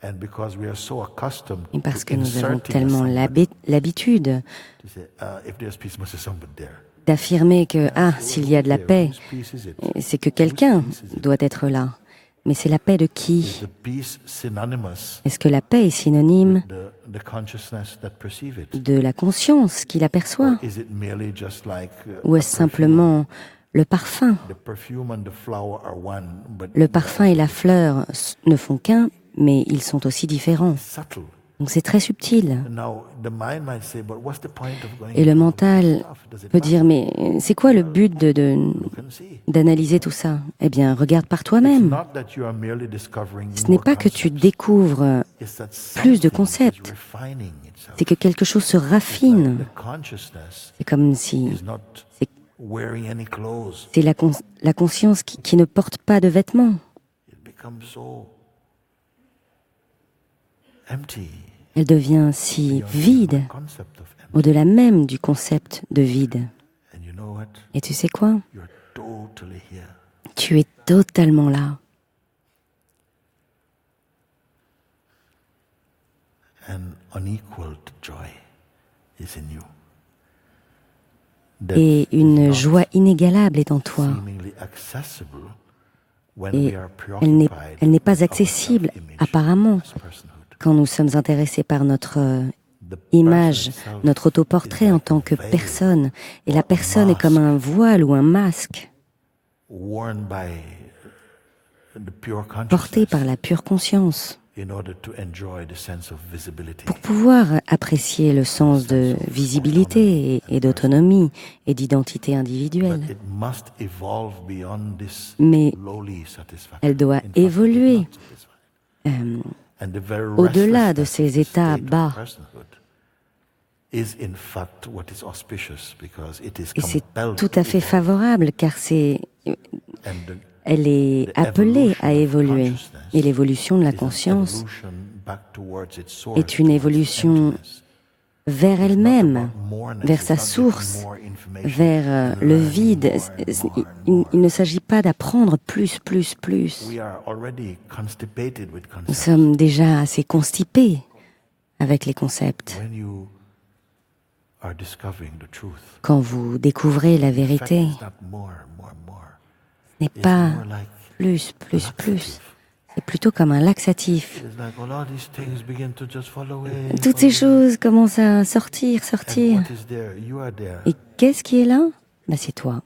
And because we are so accustomed Et parce to que nous avons inserting tellement somebody l'habitude to say, if there's peace, must be somebody there. d'affirmer que, s'il y a de la paix, Whose peace is it? c'est que quelqu'un doit être là. Mais c'est la paix de Is qui? the peace synonymous Est-ce que la paix est synonyme the consciousness that perceive it? de la conscience qui l'aperçoit? Or is it merely just like Ou est-ce simplement le parfum? the perfume and the flower are one, but Le parfum et la fleur ne font qu'un, mais ils sont aussi différents. subtle? Donc c'est très subtil. Now, the mind might say, but what's the point of going Et le into mental all this stuff? Does it peut matter? dire, mais c'est quoi le but You can see. d'analyser tout ça? Eh bien, regarde par It's toi-même. not that you are merely discovering Ce n'est more pas que tu concepts. découvres, It's that plus de something concepts. is refining itself. c'est que quelque chose se raffine. The consciousness C'est comme si is not c'est wearing any clothes. c'est la conscience qui ne porte pas de vêtements. It becomes so empty. Elle devient si beyond vide, the concept of empty. au-delà même du concept de vide. And you know what? Et tu sais quoi? You're totally here. Tu es totalement là. And unequaled joy is in you. That Et is une not joie inégalable est en toi. seemingly accessible when Et we are elle n'est preoccupied pas with our accessible, self-image apparemment, as personhood. quand nous sommes intéressés par notre The image, person itself notre autoportrait is en like tant a que veil personne. Et la or a personne est comme mask un voile ou un masque worn by the pure porté consciousness par la pure conscience in order to enjoy the sense of visibility. pour pouvoir apprécier le sens de visibilité et d'autonomie et d'identité But individuelle. it must evolve beyond this Mais lowly satisfaction. elle doit In fact, it évoluer is not satisfying. And the very au-delà de restlessness ces of the états state of bas. personhood is in fact what is auspicious because it is Et c'est compelled tout to à fait evolve. favorable car And elle est appelée à évoluer. Et l'évolution de la conscience est une évolution vers elle-même, vers sa source, vers le vide. Il ne s'agit pas d'apprendre plus. Nous sommes déjà assez constipés avec les concepts. Quand vous découvrez la vérité, ce n'est pas plus. c'est plutôt comme un laxatif. It's like all these things begin to just fall away. Toutes ces choses commencent à sortir. And what is there? You are there. Et qu'est-ce qui est là? C'est toi.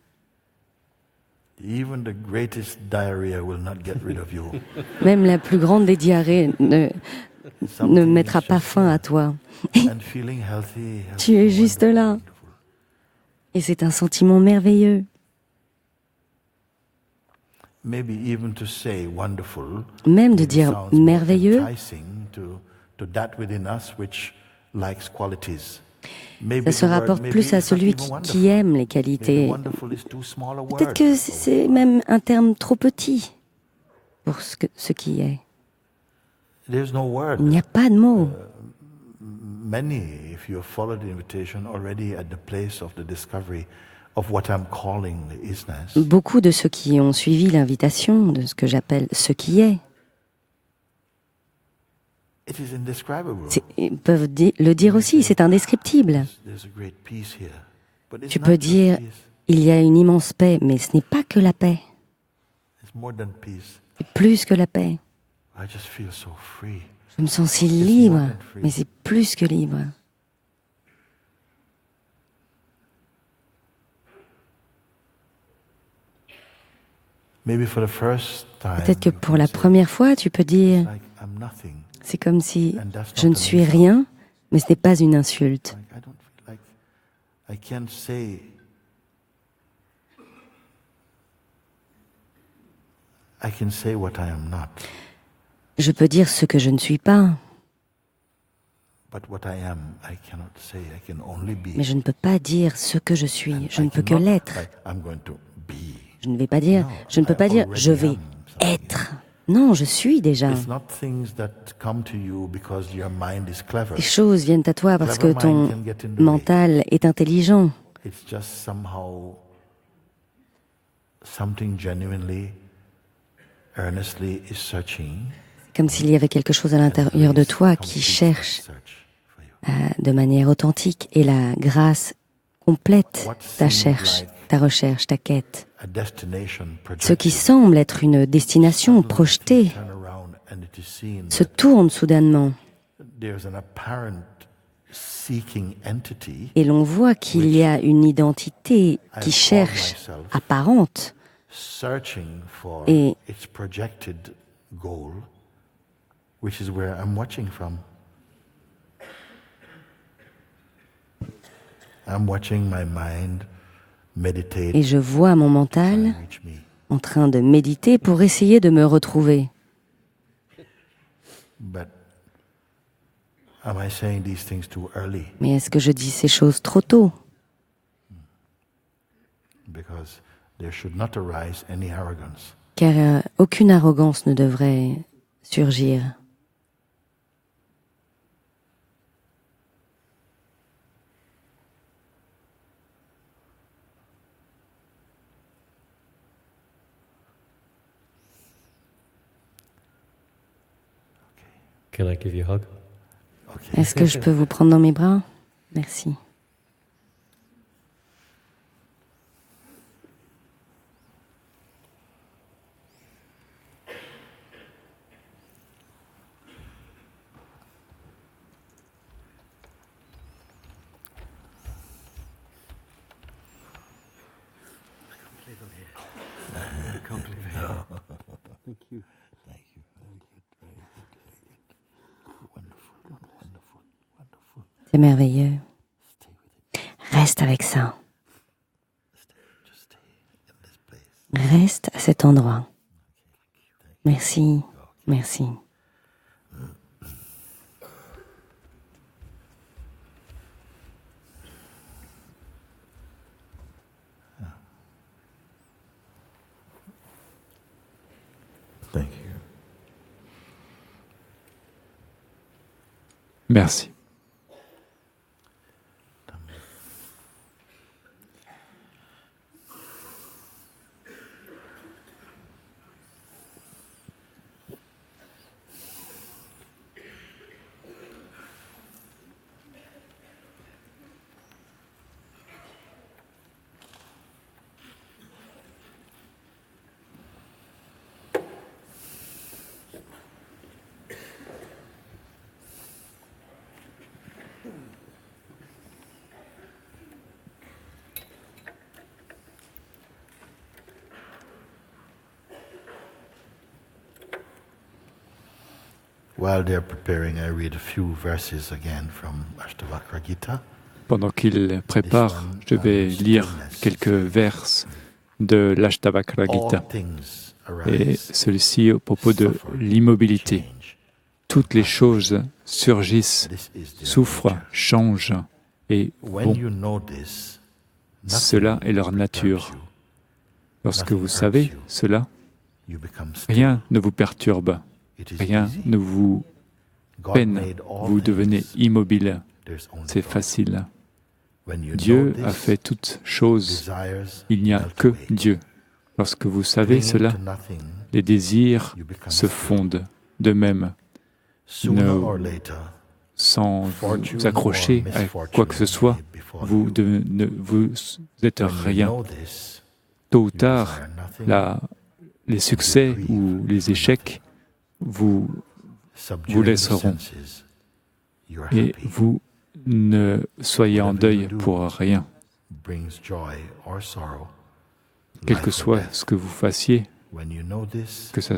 Even the greatest diarrhea will not get rid of you. Même la plus grande des diarrhées ne Something mettra is pas just fin à there. toi. And feeling healthy, Tu es juste là. wonderful. Et c'est un sentiment merveilleux. Maybe even to say wonderful, Même de maybe dire sounds more merveilleux, enticing to that within us which likes qualities. Maybe ça se the word- rapporte maybe plus à it's not celui even qui wonderful. aime les Maybe qualités. wonderful is too small a Peut-être word. que c'est même un terme trop petit pour ce qui est. There's no word. Il n'y a pas de mots. Many, if you have followed the invitation, already at the place of the discovery of what I'm calling the isness, Beaucoup de ceux qui ont suivi l'invitation de ce que j'appelle ce qui est, it is indescribable. ils peuvent le dire aussi, c'est indescriptible. There's a great peace here. But it's Tu not peux just dire, peace, il y a une immense paix, mais ce n'est pas que la paix. it's more than peace. C'est plus que la paix. I just feel so free. Je me sens si libre, mais c'est plus que libre. Maybe for the first time, Peut-être que you pour can la say, première fois, tu peux dire, like I'm nothing. c'est comme si And that's je not ne an suis insult. rien, mais ce n'est pas une insulte. Like I don't feel like I can't say I can say what I am not, Je peux dire ce que je ne suis pas, but what I am I cannot say. I can only be. mais je ne peux pas dire ce que je suis. Je I ne peux que cannot, l'être. like, I'm going to be. Je ne vais pas dire, No, je ne peux I pas dire, already je vais am something. être. Non, je suis déjà. It's not things that come to you because your mind is clever. Les choses viennent à toi parce que Clever ton mind can get in the way. mental est intelligent. It's just somehow something genuinely, earnestly is searching. Comme s'il y avait quelque chose à l'intérieur de toi qui cherche de manière authentique et la grâce complète ta recherche, ta quête. A destination Ce qui projected semble être une destination projetée turn around and it is seen se that tourne soudainement there's an apparent seeking entity et l'on voit qu'il y a une identité qui cherche apparente searching for Et- its projected goal, which is where I'm watching from. I'm watching my mind meditate et je vois mon mental and reach me. en train de méditer pour essayer de me retrouver. But am I saying these things too early? Mais est-ce que je dis ces choses trop tôt? Because there should not arise any arrogance. Car aucune arrogance ne devrait surgir. Can I give you a hug? Okay. Est-ce que je peux vous prendre dans mes bras? Merci. C'est merveilleux. Reste avec ça. Reste à cet endroit. Merci, merci. Thank you. Merci. While they're preparing, I read a few verses again from Ashtavakra Gita. Pendant qu'il prépare, je vais lire quelques vers de l'Ashtavakra Gita. Et celui-ci au propos de l'immobilité. Toutes les choses surgissent, souffrent, changent et vont. Cela est leur nature. Lorsque vous savez cela, rien ne vous perturbe, rien ne vous peine, vous devenez immobile. C'est facile. Dieu a fait toutes choses, il n'y a que Dieu. Lorsque vous savez cela, les désirs se fondent d'eux-mêmes, sans vous accrocher à quoi que ce soit, vous êtes rien. Tôt ou tard, les succès ou les échecs vous laisseront et vous ne soyez en deuil pour rien. Quel que soit ce que vous fassiez, que ça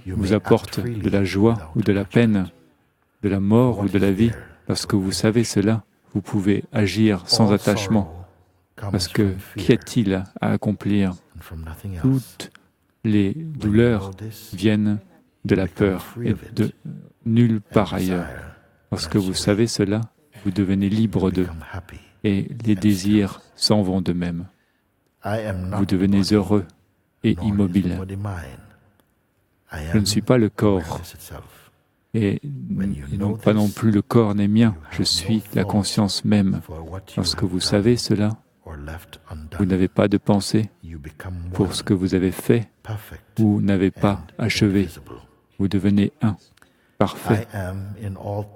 vous apporte de la joie ou de la peine, de la mort ou de la vie, lorsque vous savez cela, vous pouvez agir sans attachement. Parce que qu'y a-t-il à accomplir? Toutes les douleurs viennent de la peur et de nulle part ailleurs. Lorsque vous savez cela, vous devenez libre d'eux et les désirs s'en vont d'eux-mêmes. Vous devenez heureux et immobile. Je ne suis pas le corps et non pas non plus le corps n'est mien. Je suis la conscience même. Lorsque vous savez cela, vous n'avez pas de pensée pour ce que vous avez fait ou n'avez pas achevé. Vous devenez un, parfait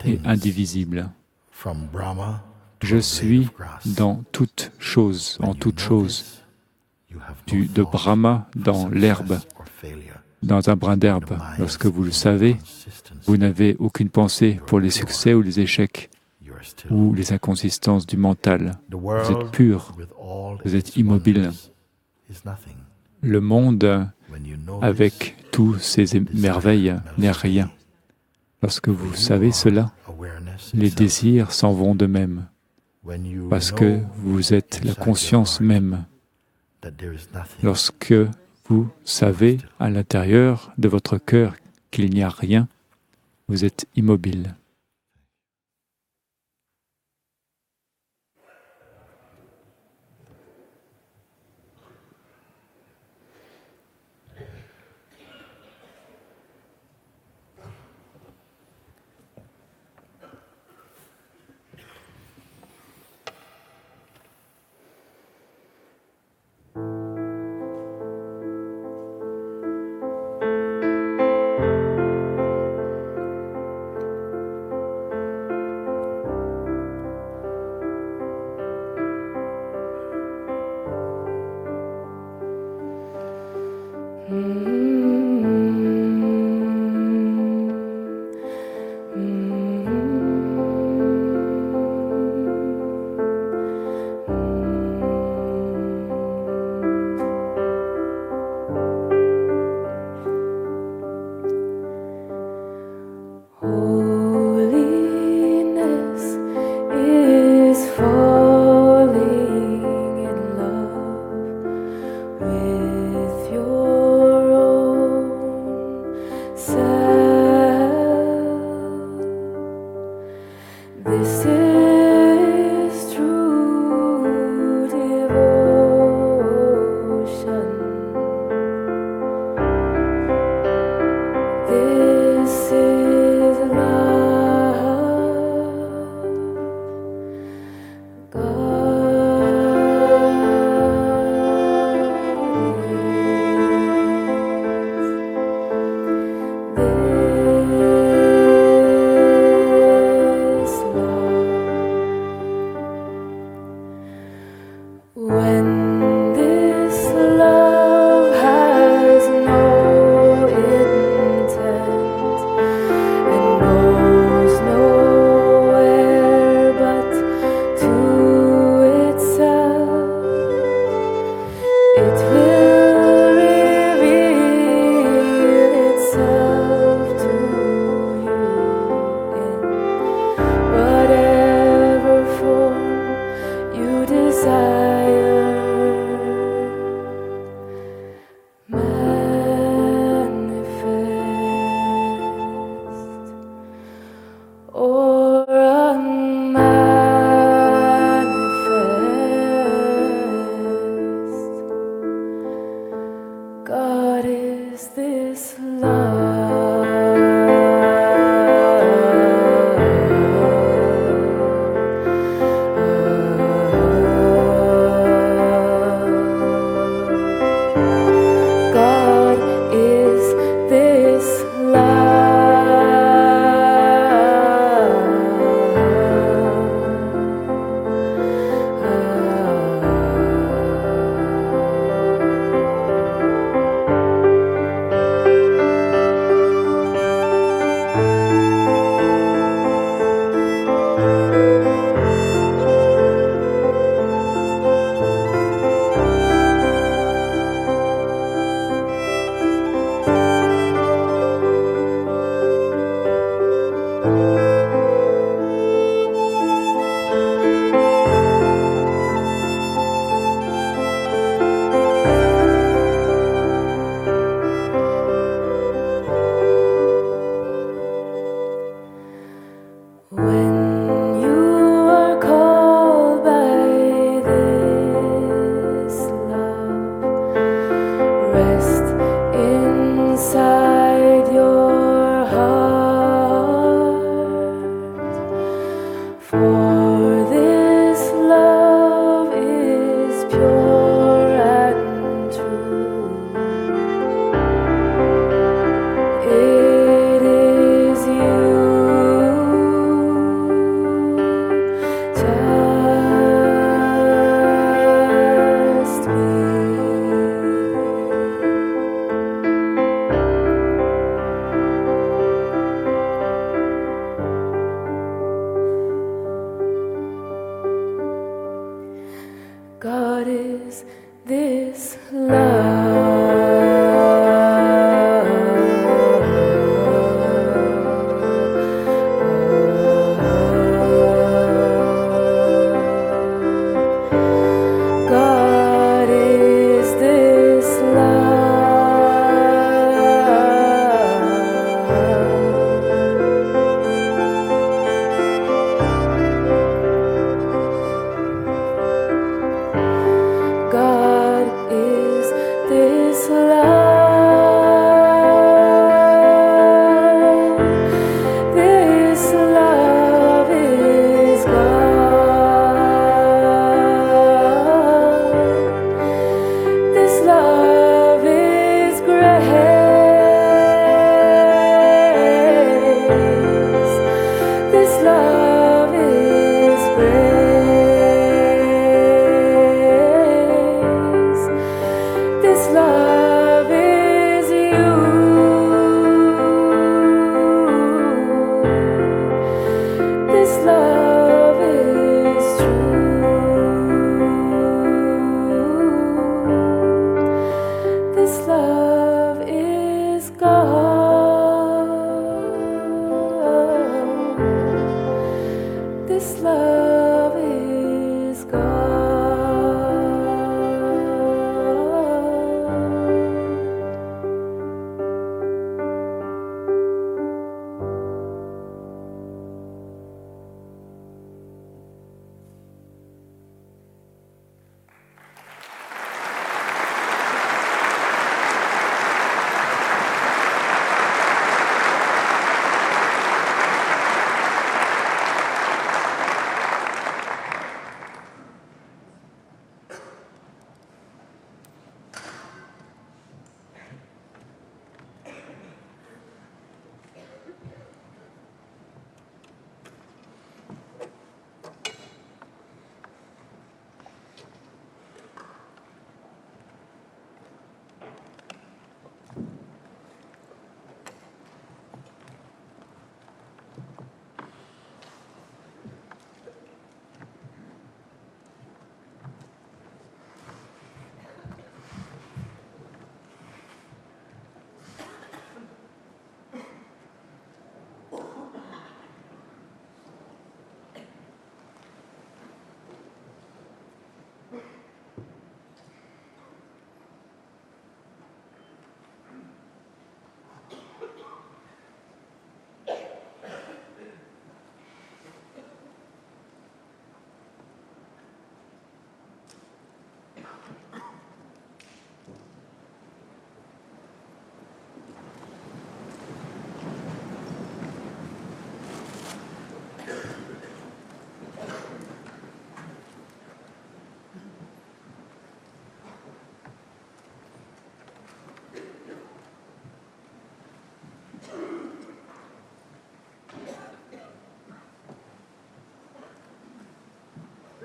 et indivisible. Je suis dans toute chose, en toute chose. De Brahma dans l'herbe, dans un brin d'herbe. Lorsque vous le savez, vous n'avez aucune pensée pour les succès ou les échecs ou les inconsistances du mental. Vous êtes pur, vous êtes immobile. Le monde, avec tous ses merveilles, n'est rien. Lorsque vous savez cela, les désirs s'en vont d'eux-mêmes, parce que vous êtes la conscience même. Lorsque vous savez à l'intérieur de votre cœur qu'il n'y a rien, vous êtes immobile.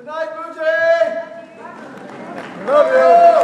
Good night, Booty! Love you!